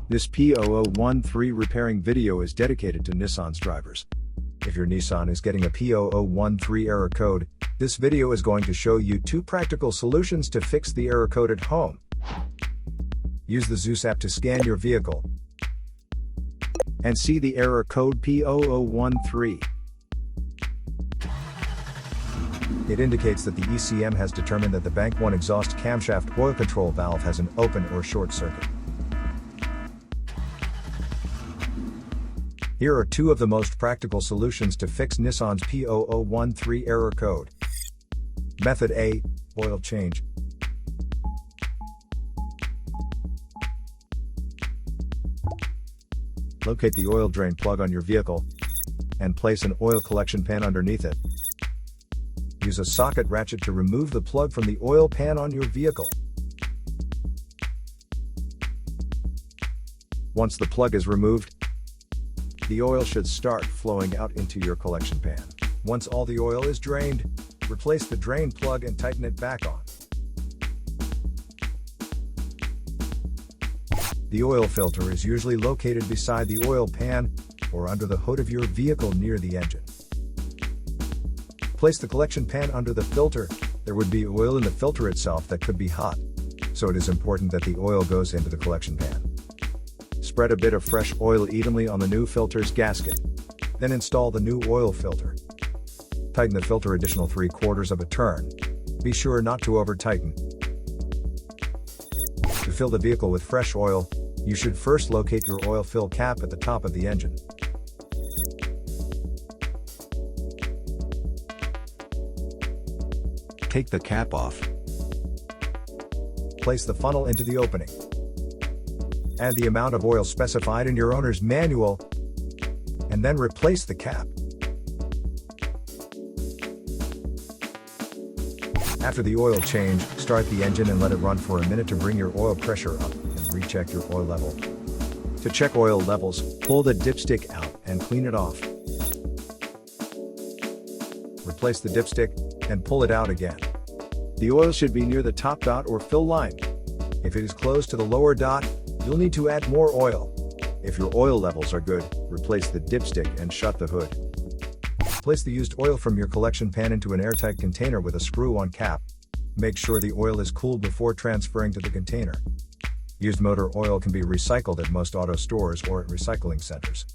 This P0013 repairing video is dedicated to Nissan's drivers. If your Nissan is getting a P0013 error code, this video is going to show you 2 practical solutions to fix the error code at home. Use the Zeus app to scan your vehicle and see the error code P0013. It indicates that the ECM has determined that the Bank 1 exhaust camshaft oil control valve has an open or short circuit. Here are 2 of the most practical solutions to fix Nissan's P0013 error code. Method A, oil change. Locate the oil drain plug on your vehicle and place an oil collection pan underneath it. Use a socket ratchet to remove the plug from the oil pan on your vehicle. Once the plug is removed, the oil should start flowing out into your collection pan. Once all the oil is drained, replace the drain plug and tighten it back on. The oil filter is usually located beside the oil pan or under the hood of your vehicle near the engine. Place the collection pan under the filter. There would be oil in the filter itself that could be hot, so it is important that the oil goes into the collection pan. Spread a bit of fresh oil evenly on the new filter's gasket. Then install the new oil filter. Tighten the filter additional 3/4 of a turn. Be sure not to over-tighten. To fill the vehicle with fresh oil, you should first locate your oil fill cap at the top of the engine. Take the cap off. Place the funnel into the opening. Add the amount of oil specified in your owner's manual, and then replace the cap. After the oil change, start the engine and let it run for a minute to bring your oil pressure up and recheck your oil level. To check oil levels, pull the dipstick out and clean it off. Replace the dipstick and pull it out again. The oil should be near the top dot or fill line. If it is close to the lower dot, you'll need to add more oil. If your oil levels are good, replace the dipstick and shut the hood. Place the used oil from your collection pan into an airtight container with a screw-on cap. Make sure the oil is cooled before transferring to the container. Used motor oil can be recycled at most auto stores or at recycling centers.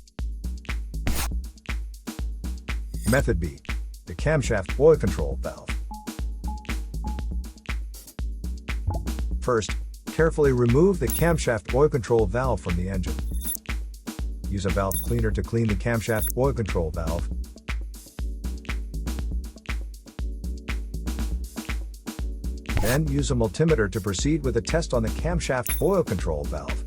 Method B, the camshaft oil control valve. First, carefully remove the camshaft oil control valve from the engine. Use a valve cleaner to clean the camshaft oil control valve. Then use a multimeter to proceed with a test on the camshaft oil control valve.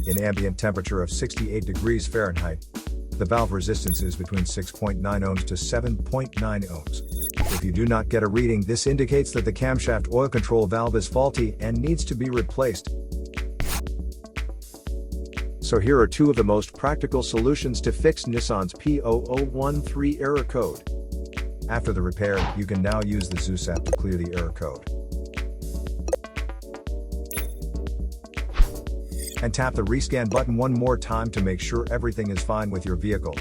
In ambient temperature of 68 degrees Fahrenheit, the valve resistance is between 6.9 ohms to 7.9 ohms. If you do not get a reading, this indicates that the camshaft oil control valve is faulty and needs to be replaced. So here are 2 of the most practical solutions to fix Nissan's P0013 error code. After the repair, you can now use the Zeus app to clear the error code. And tap the rescan button one more time to make sure everything is fine with your vehicle.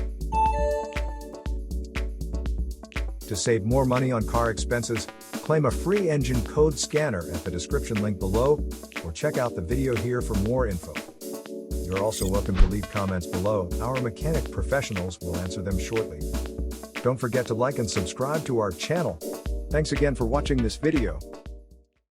To save more money on car expenses, claim a free engine code scanner at the description link below, or check out the video here for more info. You're also welcome to leave comments below. Our mechanic professionals will answer them shortly. Don't forget to like and subscribe to our channel. Thanks again for watching this video.